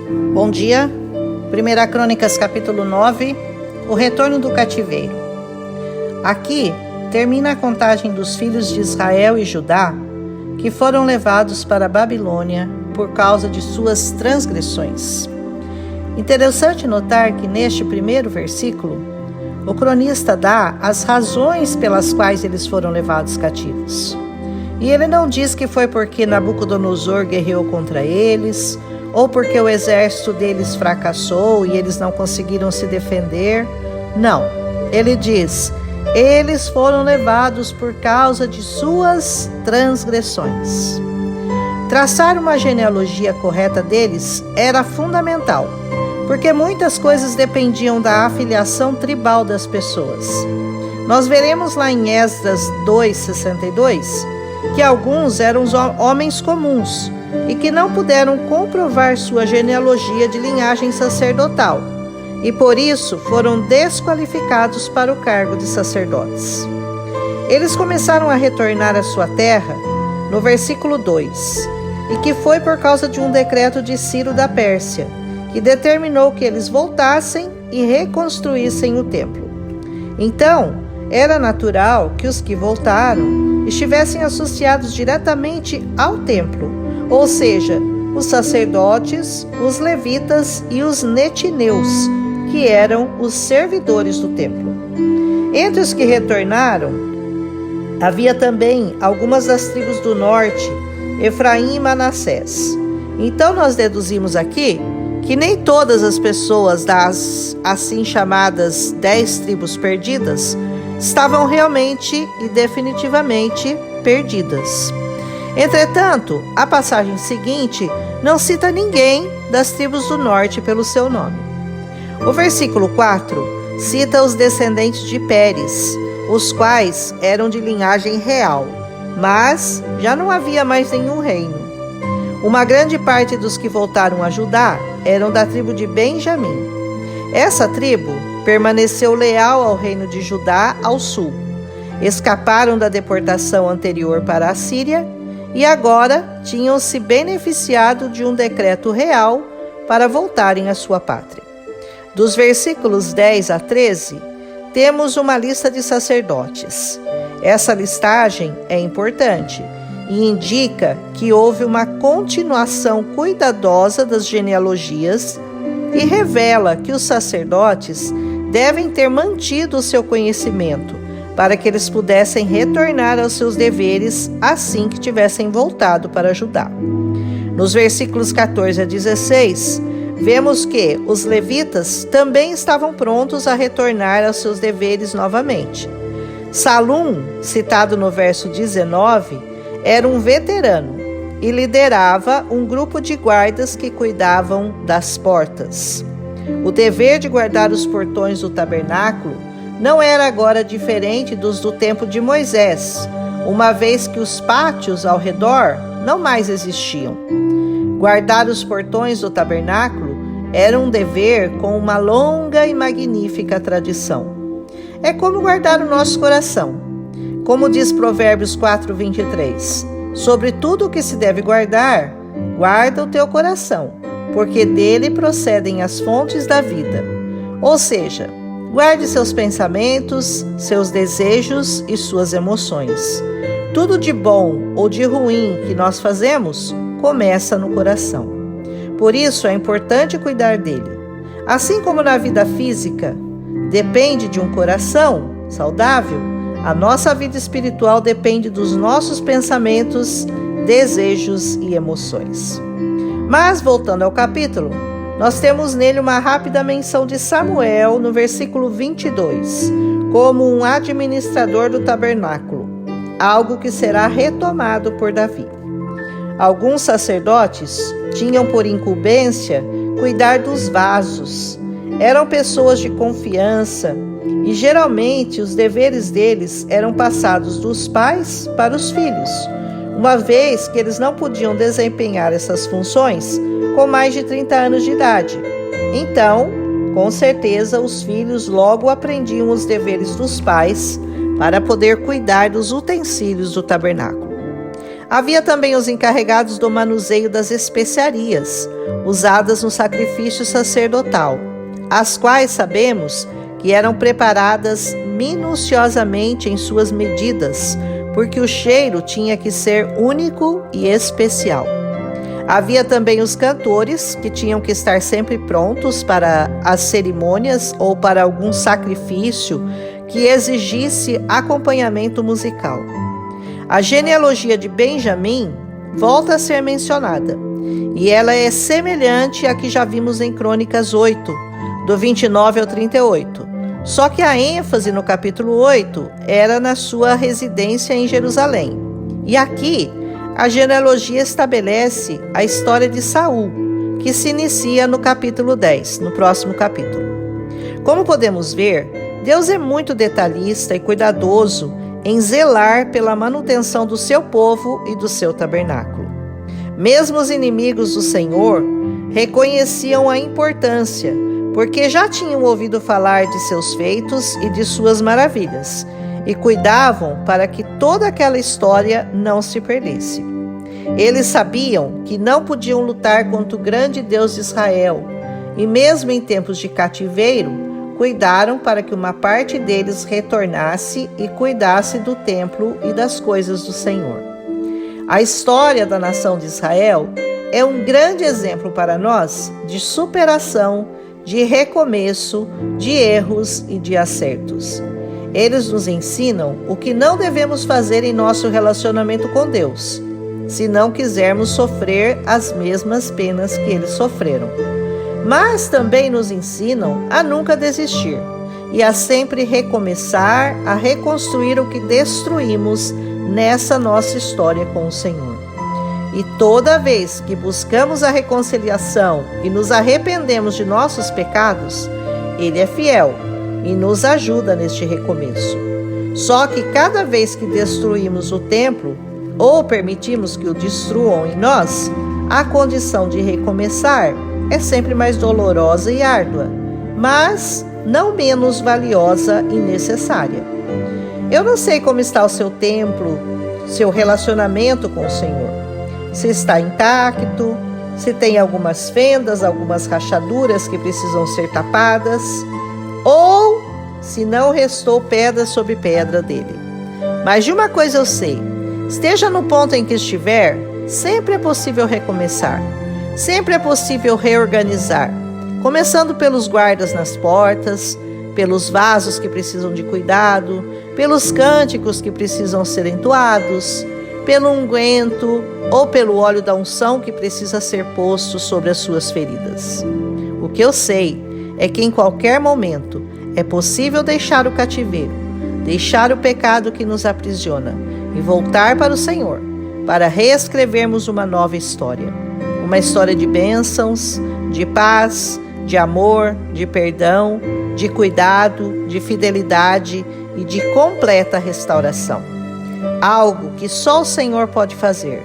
Bom dia, 1 Crônicas capítulo 9, o retorno do cativeiro. Aqui termina a contagem dos filhos de Israel e Judá que foram levados para a Babilônia por causa de suas transgressões. Interessante notar que neste primeiro versículo, o cronista dá as razões pelas quais eles foram levados cativos. E ele não diz que foi porque Nabucodonosor guerreou contra eles, ou porque o exército deles fracassou e eles não conseguiram se defender. Não, ele diz, eles foram levados por causa de suas transgressões. Traçar uma genealogia correta deles era fundamental, porque muitas coisas dependiam da afiliação tribal das pessoas. Nós veremos lá em Esdras 2:62 que alguns eram homens comuns e que não puderam comprovar sua genealogia de linhagem sacerdotal e por isso foram desqualificados para o cargo de sacerdotes. Eles começaram a retornar à sua terra no versículo 2, e que foi por causa de um decreto de Ciro da Pérsia, que determinou que eles voltassem e reconstruíssem o templo. Então, era natural que os que voltaram estivessem associados diretamente ao templo, ou seja, os sacerdotes, os levitas e os netineus, que eram os servidores do templo. Entre os que retornaram, havia também algumas das tribos do norte, Efraim e Manassés. Então nós deduzimos aqui que nem todas as pessoas das assim chamadas 10 tribos perdidas estavam realmente e definitivamente perdidas. Entretanto, a passagem seguinte não cita ninguém das tribos do norte pelo seu nome. O versículo 4 cita os descendentes de Pérez, os quais eram de linhagem real, mas já não havia mais nenhum reino. Uma grande parte dos que voltaram a Judá eram da tribo de Benjamim. Essa tribo permaneceu leal ao reino de Judá ao sul. Escaparam da deportação anterior para a Síria e agora tinham se beneficiado de um decreto real para voltarem à sua pátria. Dos versículos 10 a 13, temos uma lista de sacerdotes. Essa listagem é importante e indica que houve uma continuação cuidadosa das genealogias e revela que os sacerdotes devem ter mantido o seu conhecimento para que eles pudessem retornar aos seus deveres assim que tivessem voltado para Judá. Nos versículos 14 a 16, vemos que os levitas também estavam prontos a retornar aos seus deveres novamente. Salum, citado no verso 19, era um veterano e liderava um grupo de guardas que cuidavam das portas. O dever de guardar os portões do tabernáculo não era agora diferente dos do tempo de Moisés, uma vez que os pátios ao redor não mais existiam. Guardar os portões do tabernáculo era um dever com uma longa e magnífica tradição. É como guardar o nosso coração. Como diz Provérbios 4:23, sobre tudo o que se deve guardar, guarda o teu coração, porque dele procedem as fontes da vida. Ou seja, guarde seus pensamentos, seus desejos e suas emoções. Tudo de bom ou de ruim que nós fazemos começa no coração. Por isso é importante cuidar dele. Assim como na vida física depende de um coração saudável, a nossa vida espiritual depende dos nossos pensamentos, desejos e emoções. Mas, voltando ao capítulo, nós temos nele uma rápida menção de Samuel no versículo 22, como um administrador do tabernáculo, algo que será retomado por Davi. Alguns sacerdotes tinham por incumbência cuidar dos vasos. Eram pessoas de confiança e geralmente os deveres deles eram passados dos pais para os filhos, uma vez que eles não podiam desempenhar essas funções com mais de 30 anos de idade. Então, com certeza, os filhos logo aprendiam os deveres dos pais para poder cuidar dos utensílios do tabernáculo. Havia também os encarregados do manuseio das especiarias, usadas no sacrifício sacerdotal, as quais sabemos que eram preparadas minuciosamente em suas medidas, porque o cheiro tinha que ser único e especial. Havia também os cantores, que tinham que estar sempre prontos para as cerimônias ou para algum sacrifício que exigisse acompanhamento musical. A genealogia de Benjamim volta a ser mencionada, e ela é semelhante à que já vimos em Crônicas 8, do 29 ao 38. Só que a ênfase no capítulo 8 era na sua residência em Jerusalém. E aqui, a genealogia estabelece a história de Saul, que se inicia no capítulo 10, no próximo capítulo. Como podemos ver, Deus é muito detalhista e cuidadoso em zelar pela manutenção do seu povo e do seu tabernáculo. Mesmo os inimigos do Senhor reconheciam a importância, porque já tinham ouvido falar de seus feitos e de suas maravilhas, e cuidavam para que toda aquela história não se perdesse. Eles sabiam que não podiam lutar contra o grande Deus de Israel, e mesmo em tempos de cativeiro, cuidaram para que uma parte deles retornasse e cuidasse do templo e das coisas do Senhor. A história da nação de Israel é um grande exemplo para nós de superação, de recomeço, de erros e de acertos. Eles nos ensinam o que não devemos fazer em nosso relacionamento com Deus, se não quisermos sofrer as mesmas penas que eles sofreram. Mas também nos ensinam a nunca desistir e a sempre recomeçar, a reconstruir o que destruímos nessa nossa história com o Senhor. E toda vez que buscamos a reconciliação e nos arrependemos de nossos pecados, Ele é fiel e nos ajuda neste recomeço. Só que cada vez que destruímos o templo ou permitimos que o destruam em nós, a condição de recomeçar é sempre mais dolorosa e árdua, mas não menos valiosa e necessária. Eu não sei como está o seu templo, seu relacionamento com o Senhor. Se está intacto, se tem algumas fendas, algumas rachaduras que precisam ser tapadas, ou se não restou pedra sobre pedra dele. Mas de uma coisa eu sei, esteja no ponto em que estiver, sempre é possível recomeçar, sempre é possível reorganizar, começando pelos guardas nas portas, pelos vasos que precisam de cuidado, pelos cânticos que precisam ser entoados, pelo unguento ou pelo óleo da unção que precisa ser posto sobre as suas feridas. O que eu sei é que em qualquer momento é possível deixar o cativeiro, deixar o pecado que nos aprisiona e voltar para o Senhor, para reescrevermos uma nova história. Uma história de bênçãos, de paz, de amor, de perdão, de cuidado, de fidelidade e de completa restauração. Algo que só o Senhor pode fazer,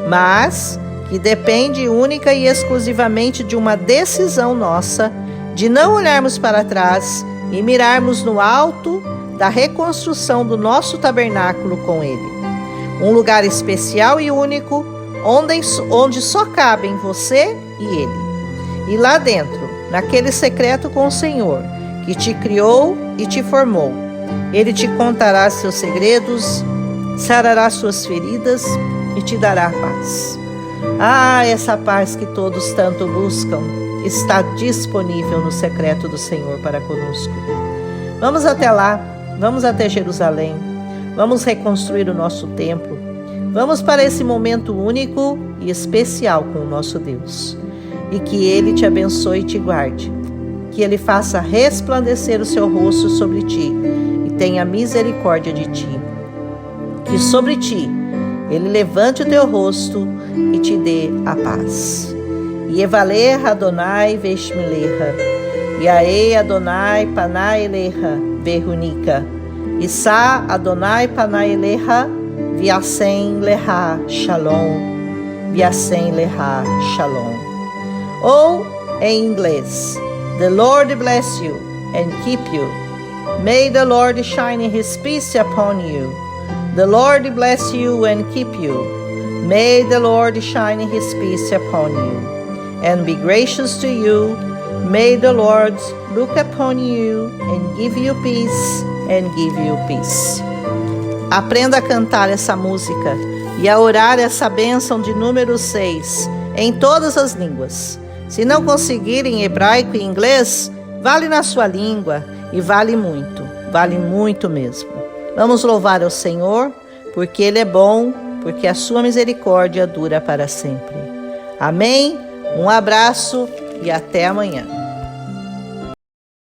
mas que depende única e exclusivamente de uma decisão nossa de não olharmos para trás e mirarmos no alto da reconstrução do nosso tabernáculo com Ele. Um lugar especial e único, onde só cabem você e Ele. E lá dentro, naquele secreto com o Senhor, que te criou e te formou, Ele te contará seus segredos, sarará suas feridas e te dará paz. Essa paz que todos tanto buscam está disponível no secreto do Senhor para conosco. Vamos até lá, vamos até Jerusalém, vamos reconstruir o nosso templo, vamos para esse momento único e especial com o nosso Deus. E que Ele te abençoe e te guarde, que Ele faça resplandecer o seu rosto sobre ti e tenha misericórdia de ti. Que sobre ti Ele levante o teu rosto e te dê a paz. Yevalecha Adonai veshmilecha, Yae Adonai panai elecha vehunika, Issa Adonai panai elecha, Viasen lecha shalom, Viasen lecha shalom. Ou em inglês, The Lord bless you and keep you. May the Lord shine His peace upon you. The Lord bless you and keep you. May the Lord shine his peace upon you, and be gracious to you. May the Lord look upon you, and give you peace, and give you peace. Aprenda a cantar essa música e a orar essa bênção de número 6 em todas as línguas. Se não conseguir em hebraico e inglês, vale na sua língua e vale muito mesmo. Vamos louvar ao Senhor, porque Ele é bom, porque a sua misericórdia dura para sempre. Amém? Um abraço e até amanhã.